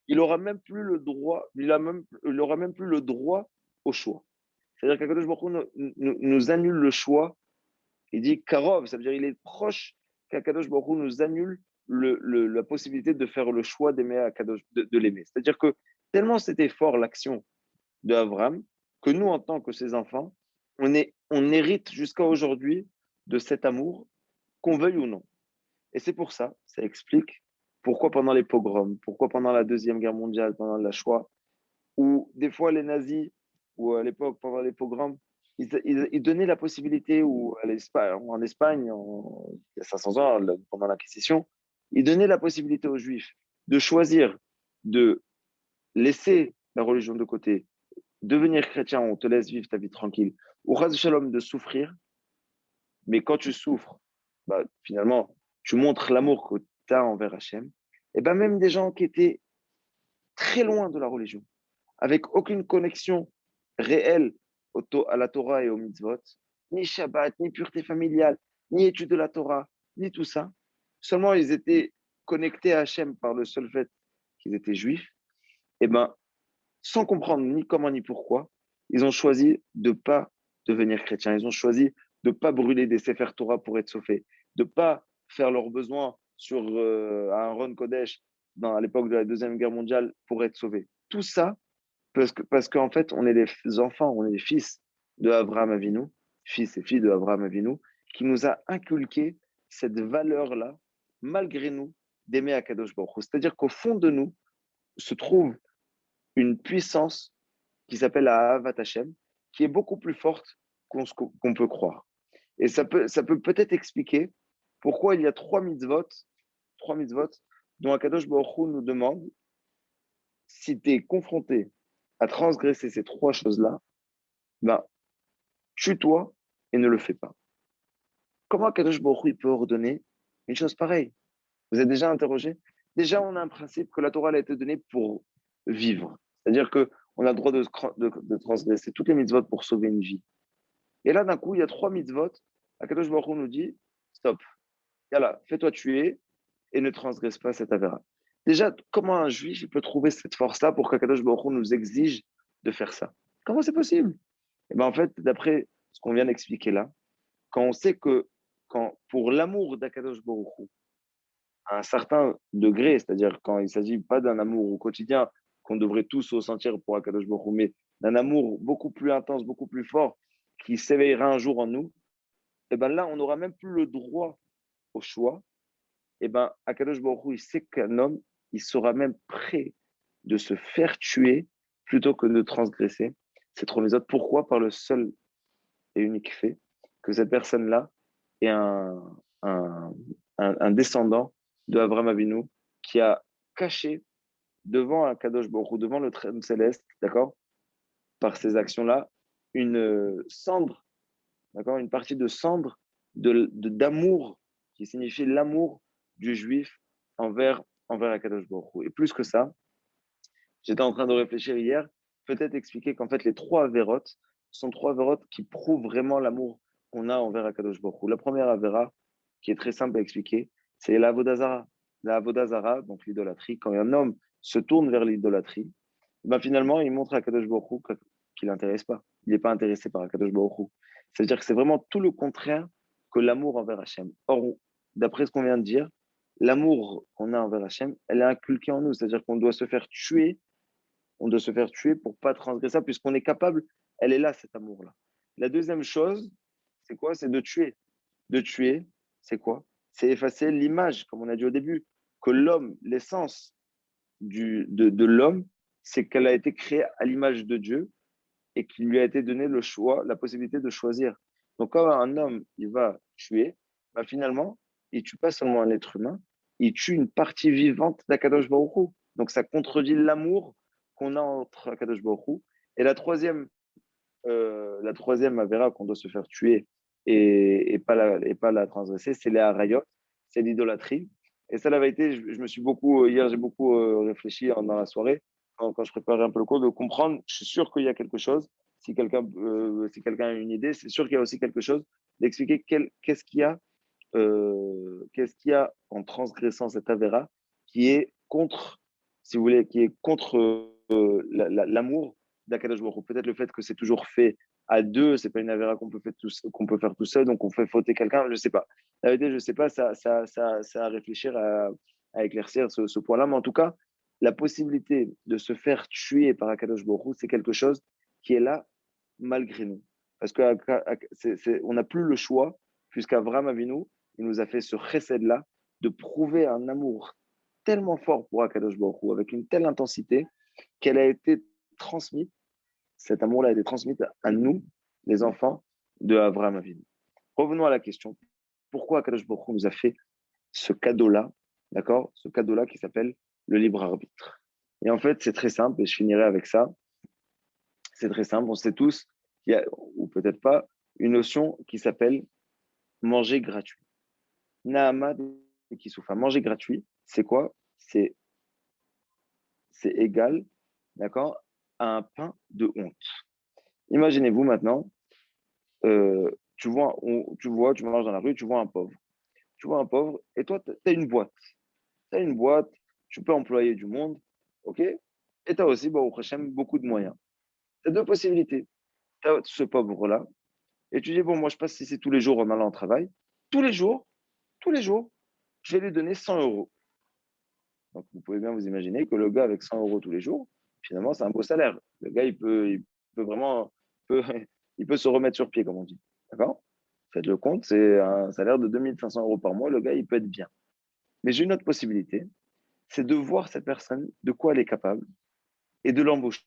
il aura même plus le droit, il aura même plus le droit au choix. C'est-à-dire qu'Akadosh Baruch Hu nous annule le choix. Il dit Karov, ça veut dire il est proche qu'Akadosh Baruch Hu nous annule la possibilité de faire le choix d'aimer Akadosh, de l'aimer. C'est-à-dire que tellement c'était fort l'action de Abraham que nous, en tant que ses enfants, on hérite jusqu'à aujourd'hui de cet amour, qu'on veuille ou non. Et c'est pour ça, ça explique pourquoi pendant les pogroms, pourquoi pendant la Deuxième Guerre mondiale, pendant la Shoah, où des fois les nazis, ou à l'époque pendant les pogroms, ils donnaient la possibilité, ou en Espagne, il y a 500 ans, pendant l'Inquisition, ils donnaient la possibilité aux Juifs de choisir de laisser la religion de côté, devenir chrétien, on te laisse vivre ta vie tranquille, ou ras shalom de souffrir, mais quand tu souffres, bah, finalement, tu montres l'amour que tu as envers Hachem, et ben même des gens qui étaient très loin de la religion, avec aucune connexion réelle à la Torah et au mitzvot, ni Shabbat, ni pureté familiale, ni étude de la Torah, ni tout ça. Seulement, ils étaient connectés à Hachem par le seul fait qu'ils étaient juifs. Et ben, sans comprendre ni comment ni pourquoi, ils ont choisi de ne pas devenir chrétiens. Ils ont choisi de ne pas brûler des Sefer Torah pour être sauvés, de ne pas faire leurs besoins sur Aaron Kodesh à l'époque de la Deuxième Guerre mondiale pour être sauvés. Tout ça, parce qu'en fait, on est les enfants, on est les fils de Abraham Avinu, fils et filles de Abraham Avinu, qui nous a inculqué cette valeur-là, malgré nous, d'aimer Akadosh Baruch Hu. C'est-à-dire qu'au fond de nous se trouve une puissance qui s'appelle la Ahavat Hashem, qui est beaucoup plus forte qu'on peut croire. Et ça peut peut-être expliquer pourquoi il y a trois mitzvot dont Akadosh Baruch Hu nous demande si tu es confronté à transgresser ces trois choses-là, ben, tue-toi et ne le fais pas. Comment Akadosh Baruch Hu peut ordonner une chose pareille? Vous êtes déjà interrogé? Déjà, on a un principe que la Torah elle a été donnée pour vivre. C'est-à-dire qu'on a le droit de transgresser toutes les mitzvot pour sauver une vie. Et là, d'un coup, il y a trois mitzvot. Akadosh Baruch Hu nous dit, stop, yalla, fais-toi tuer et ne transgresse pas cette avéra. Déjà, comment un juif il peut trouver cette force-là pour qu'Akadosh Baruch Hu nous exige de faire ça? Comment c'est possible? Et ben en fait, d'après ce qu'on vient d'expliquer là, quand on sait que pour l'amour d'Akadosh Baruch Hu, à un certain degré, c'est-à-dire quand il ne s'agit pas d'un amour au quotidien qu'on devrait tous ressentir pour Akadosh Baruch Hu, mais d'un amour beaucoup plus intense, beaucoup plus fort, qui s'éveillera un jour en nous, et ben là, on n'aura même plus le droit au choix. Et ben Akadosh Baruch Hu, il sait qu'un homme, il sera même prêt de se faire tuer plutôt que de transgresser ces trois autres. Pourquoi? Par le seul et unique fait que cette personne-là est un, un descendant de Abraham Avinu qui a caché devant un Kadosh Baruch Hu, devant le trône céleste, d'accord, par ces actions-là, une cendre, d'accord, une partie de cendre d'amour qui signifie l'amour du juif envers Akadosh Baruch Hu. Et plus que ça, j'étais en train de réfléchir hier, peut-être expliquer qu'en fait les trois avérotes sont trois avérotes qui prouvent vraiment l'amour qu'on a envers Akadosh Baruch Hu. La première avéra, qui est très simple à expliquer, c'est la Avodazara. La Avodazara, donc l'idolâtrie, quand un homme se tourne vers l'idolâtrie, ben finalement il montre à Akadosh Baruch Hu qu'il l'intéresse pas. Il n'est pas intéressé par Akadosh Baruch Hu. C'est-à-dire que c'est vraiment tout le contraire que l'amour envers Hachem. Or, d'après ce qu'on vient de dire, l'amour qu'on a envers Hachem, elle est inculquée en nous. C'est-à-dire qu'on doit se faire tuer, on doit se faire tuer pour pas transgresser ça, puisqu'on est capable, elle est là, cet amour-là. La deuxième chose, c'est quoi? C'est de tuer. De tuer, c'est quoi? C'est effacer l'image, comme on a dit au début, que l'homme, l'essence de l'homme, c'est qu'elle a été créée à l'image de Dieu et qu'il lui a été donné le choix, la possibilité de choisir. Donc, quand un homme, il va tuer, bah, finalement, il tue pas seulement un être humain, il tue une partie vivante d'Akadosh Baruch Hu. Donc, ça contredit l'amour qu'on a entre Akadosh Baruch Hu. Et la troisième avéra qu'on doit se faire tuer et pas la transgresser, c'est les harayot, c'est l'idolâtrie. Et ça, la vérité, je me suis beaucoup, hier, j'ai beaucoup réfléchi dans la soirée, quand je préparais un peu le cours, de comprendre, je suis sûr qu'il y a quelque chose. Si quelqu'un a une idée, c'est sûr qu'il y a aussi quelque chose, d'expliquer qu'est-ce qu'il y a en transgressant cette avéra qui est contre, si vous voulez, qui est contre l'amour d'Akadosh Baruch Hu. Peut-être le fait que c'est toujours fait à deux, c'est pas une avéra qu'on peut faire tout seul, donc on fait fauter quelqu'un, je sais pas. La vérité, je sais pas, ça à réfléchir, à éclaircir ce point-là, mais en tout cas, la possibilité de se faire tuer par Akadosh Baruch Hu, c'est quelque chose qui est là malgré nous. Parce qu'on n'a plus le choix, puisqu'Avraham Avinu, il nous a fait ce chesed-là, de prouver un amour tellement fort pour Akadosh Baruch Hu, avec une telle intensité, qu'elle a été transmise, cet amour-là a été transmis à nous, les enfants de Avraham Avinu. Revenons à la question. Pourquoi Akadosh Baruch Hu nous a fait ce cadeau-là, d'accord? Ce cadeau-là qui s'appelle le libre arbitre. Et en fait, c'est très simple, et je finirai avec ça. C'est très simple, on sait tous qu'il y a, ou peut-être pas, une notion qui s'appelle manger gratuit. Nahama de Kisoufa. Manger gratuit, c'est quoi? C'est égal, d'accord, à un pain de honte. Imaginez-vous maintenant, tu marches dans la rue, tu vois un pauvre. Tu vois un pauvre, et toi, tu as une boîte. Tu as une boîte, tu peux employer du monde, ok? Et tu as aussi, au Hachem, beaucoup de moyens. Tu as deux possibilités. Tu as ce pauvre-là, et tu dis, bon, moi, je passe ici tous les jours en allant au travail. Tous les jours, je vais lui donner 100 euros. Donc, vous pouvez bien vous imaginer que le gars avec 100 euros tous les jours, finalement, c'est un beau salaire. Le gars, il peut vraiment, il peut, il peut se remettre sur pied, comme on dit. D'accord? Faites le compte, c'est un salaire de 2500 euros par mois. Le gars, il peut être bien. Mais j'ai une autre possibilité, c'est de voir cette personne, de quoi elle est capable, et de l'embaucher.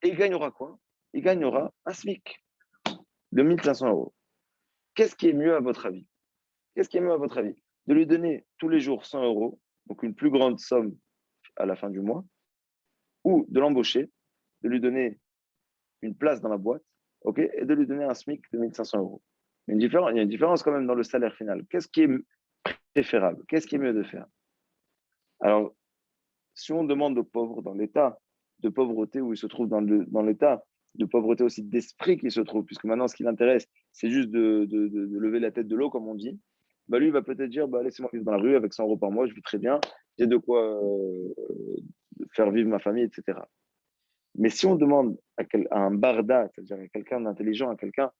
Et il gagnera quoi? Il gagnera un SMIC de 1500 euros. Qu'est-ce qui est mieux à votre avis? Qu'est-ce qui est mieux à votre avis? De lui donner tous les jours 100 euros, donc une plus grande somme à la fin du mois, ou de l'embaucher, de lui donner une place dans la boîte, ok, et de lui donner un SMIC de 1500 euros. Il y a une différence quand même dans le salaire final. Qu'est-ce qui est préférable? Qu'est-ce qui est mieux de faire? Alors, si on demande aux pauvres dans l'état de pauvreté où ils se trouvent dans l'état de pauvreté aussi d'esprit qu'ils se trouvent, puisque maintenant ce qui l'intéresse, c'est juste de lever la tête de l'eau, comme on dit, bah lui, il va peut-être dire, bah, laissez-moi vivre dans la rue avec 100 euros par mois, je vis très bien, j'ai de quoi faire vivre ma famille, etc. Mais si on demande à un barda, c'est-à-dire à quelqu'un d'intelligent, à quelqu'un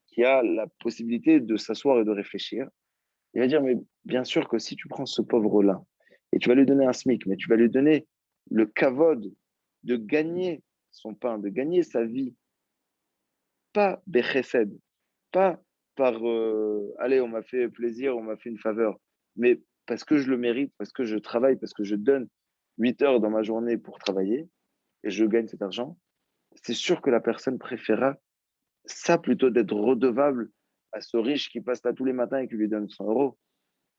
qui a la possibilité de s'asseoir et de réfléchir, il va dire, mais bien sûr que si tu prends ce pauvre-là et tu vas lui donner un SMIC, mais tu vas lui donner le kavod de gagner son pain, de gagner sa vie, pas bechesed, pas par allez, on m'a fait plaisir, on m'a fait une faveur, mais parce que je le mérite, parce que je travaille, parce que je donne 8 heures dans ma journée pour travailler et je gagne cet argent, c'est sûr que la personne préférera ça plutôt d'être redevable à ce riche qui passe là tous les matins et qui lui donne 100 euros.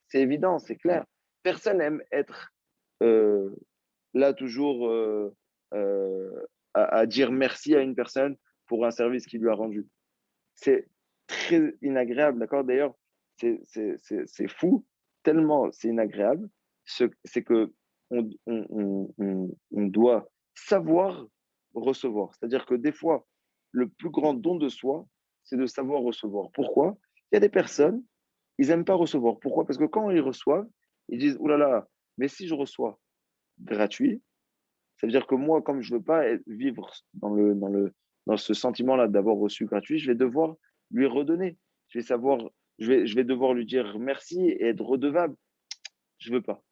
C'est évident, c'est clair. Personne n'aime être euh, là toujours à dire merci à une personne pour un service qu'il lui a rendu. C'est très inagréable, d'accord? D'ailleurs, c'est fou, tellement c'est inagréable, c'est que on doit savoir recevoir. C'est-à-dire que des fois, le plus grand don de soi, c'est de savoir recevoir. Pourquoi? Il y a des personnes, ils n'aiment pas recevoir. Pourquoi? Parce que quand ils reçoivent, ils disent, oh là là, mais si je reçois gratuit, ça veut dire que moi, comme je ne veux pas vivre dans ce sentiment-là d'avoir reçu gratuit, je vais devoir lui redonner. Je vais savoir, je vais devoir lui dire merci et être redevable. Je ne veux pas.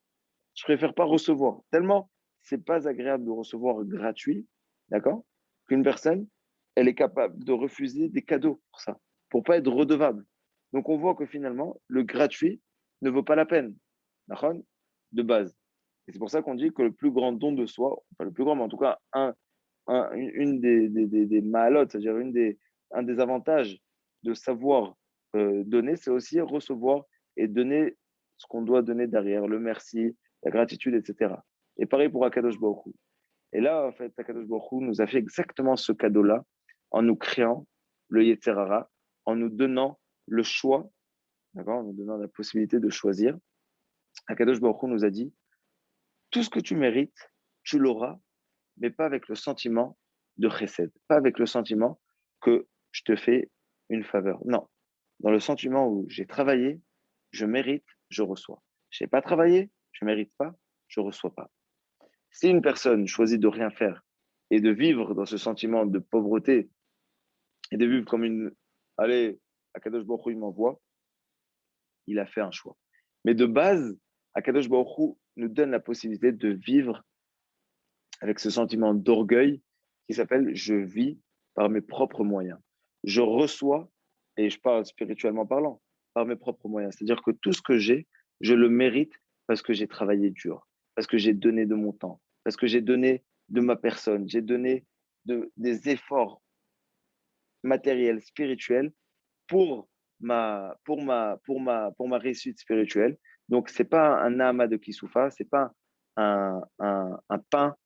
Je préfère pas recevoir. Tellement, c'est pas agréable de recevoir gratuit, d'accord? Qu'une personne, elle est capable de refuser des cadeaux pour ça, pour pas être redevable. Donc, on voit que finalement, le gratuit ne vaut pas la peine, d'accord? De base. Et c'est pour ça qu'on dit que le plus grand don de soi, enfin le plus grand, mais en tout cas, une des mahalotes, c'est-à-dire un des avantages de savoir donner, c'est aussi recevoir et donner ce qu'on doit donner derrière, le merci, la gratitude, etc. Et pareil pour Akadosh Baruch Hu. Et là, en fait, Akadosh Baruch Hu nous a fait exactement ce cadeau-là en nous créant le Yetzer Hara, en nous donnant le choix, d'accord, en nous donnant la possibilité de choisir. Akadosh Baruch Hu nous a dit, tout ce que tu mérites, tu l'auras, mais pas avec le sentiment de chesed, pas avec le sentiment que je te fais une faveur. Non, dans le sentiment où j'ai travaillé, je mérite, je reçois. Je n'ai pas travaillé, je ne mérite pas, je ne reçois pas. Si une personne choisit de rien faire et de vivre dans ce sentiment de pauvreté et de vivre comme une, allez, Akadosh Baruch Hu, il m'envoie, il a fait un choix. Mais de base, Akadosh Baruch Hu nous donne la possibilité de vivre avec ce sentiment d'orgueil qui s'appelle je vis par mes propres moyens. Je reçois, et je parle spirituellement parlant, par mes propres moyens. C'est-à-dire que tout ce que j'ai, je le mérite parce que j'ai travaillé dur, parce que j'ai donné de mon temps, parce que j'ai donné de ma personne, j'ai donné des efforts matériels, spirituels pour pour ma réussite spirituelle. Donc, c'est pas un nama de Kisoufa, c'est pas un pain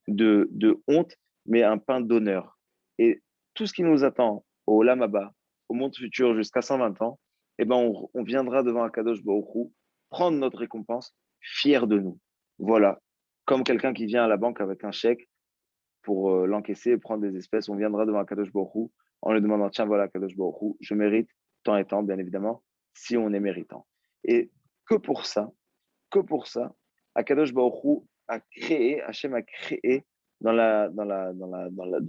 de honte, mais un pain d'honneur. Et tout ce qui nous attend au Lamaba, au monde futur jusqu'à 120 ans, eh ben on viendra devant Akadosh Baruch Hu, prendre notre récompense, fier de nous. Voilà. Comme quelqu'un qui vient à la banque avec un chèque pour l'encaisser, prendre des espèces, on viendra devant Akadosh Baruch Hu en lui demandant, tiens, voilà, Akadosh Baruch Hu, je mérite tant et tant, bien évidemment, si on est méritant. Et que pour ça, que pour ça, Akadosh Baruch Hu a créé, Hachem a créé dans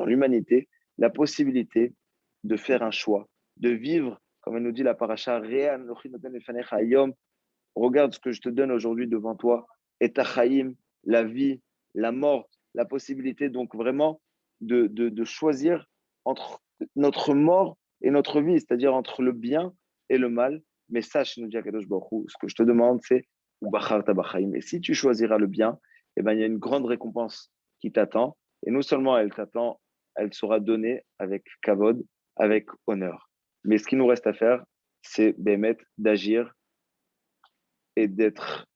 l'humanité la possibilité de faire un choix, de vivre, comme elle nous dit la paracha, regarde ce que je te donne aujourd'hui devant toi, et ta chaïm, la vie, la mort, la possibilité donc vraiment de choisir entre notre mort et notre vie, c'est-à-dire entre le bien et le mal. Mais sache, nous dit Akadosh Baruch Hu, ce que je te demande, c'est Ubachar Tabachaim. Et si tu choisiras le bien, eh ben, il y a une grande récompense qui t'attend. Et non seulement elle t'attend, elle sera donnée avec kavod, avec honneur. Mais ce qu'il nous reste à faire, c'est d'agir et d'être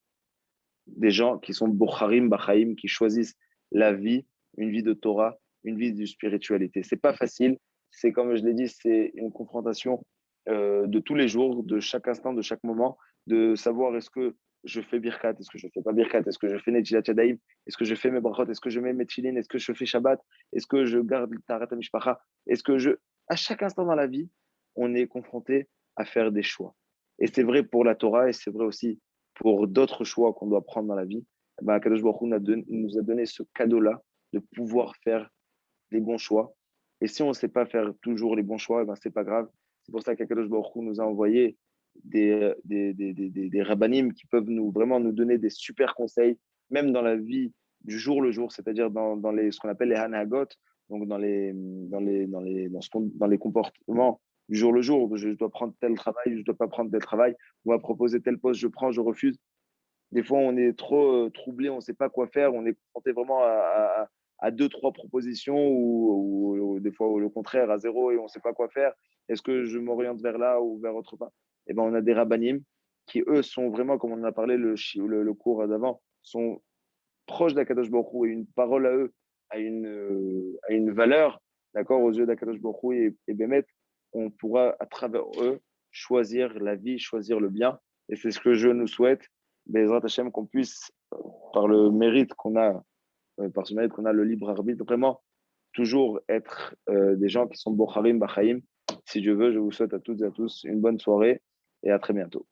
des gens qui sont Bocharim, Bachaim, qui choisissent la vie, une vie de Torah, une vie de spiritualité. C'est pas facile. C'est comme je l'ai dit, c'est une confrontation de tous les jours, de chaque instant, de chaque moment, de savoir est-ce que je fais Birkat, est-ce que je fais pas Birkat, est-ce que je fais Netilat Yadayim, est-ce que je fais mes brachot, est-ce que je mets mes tchilin, est-ce que je fais Shabbat, est-ce que je garde Tarat Mishpacha, est-ce que je. À chaque instant dans la vie, on est confronté à faire des choix. Et c'est vrai pour la Torah et c'est vrai aussi pour d'autres choix qu'on doit prendre dans la vie. Eh ben, Kadosh Baruch Hu nous a donné ce cadeau-là de pouvoir faire les bons choix. Et si on ne sait pas faire toujours les bons choix, eh ben, ce n'est pas grave. C'est pour ça qu'Akadosh Baruch Hu nous a envoyé des rabbinim qui peuvent vraiment nous donner des super conseils, même dans la vie du jour le jour, c'est-à-dire dans ce qu'on appelle les hanagot, donc dans les comportements du jour le jour. Je dois prendre tel travail, je ne dois pas prendre tel travail, on va proposer tel poste, je prends, je refuse. Des fois, on est trop troublé, on ne sait pas quoi faire, on est confronté vraiment à deux, trois propositions ou des fois le contraire, à zéro et on ne sait pas quoi faire. Est-ce que je m'oriente vers là ou vers autre part? Eh ben, on a des rabbinim qui, eux, sont vraiment, comme on en a parlé le cours d'avant, sont proches d'Akadosh Baruch Hu et une parole à eux a une valeur, d'accord, aux yeux d'Akadosh Baruch Hu et Bémet, on pourra à travers eux choisir la vie, choisir le bien. Et c'est ce que je nous souhaite, Bezrat Hashem, qu'on puisse, par le mérite qu'on a, par ce mérite qu'on a le libre arbitre, vraiment toujours être des gens qui sont Bocharim, Bachaim. Si Dieu veut, je vous souhaite à toutes et à tous une bonne soirée et à très bientôt.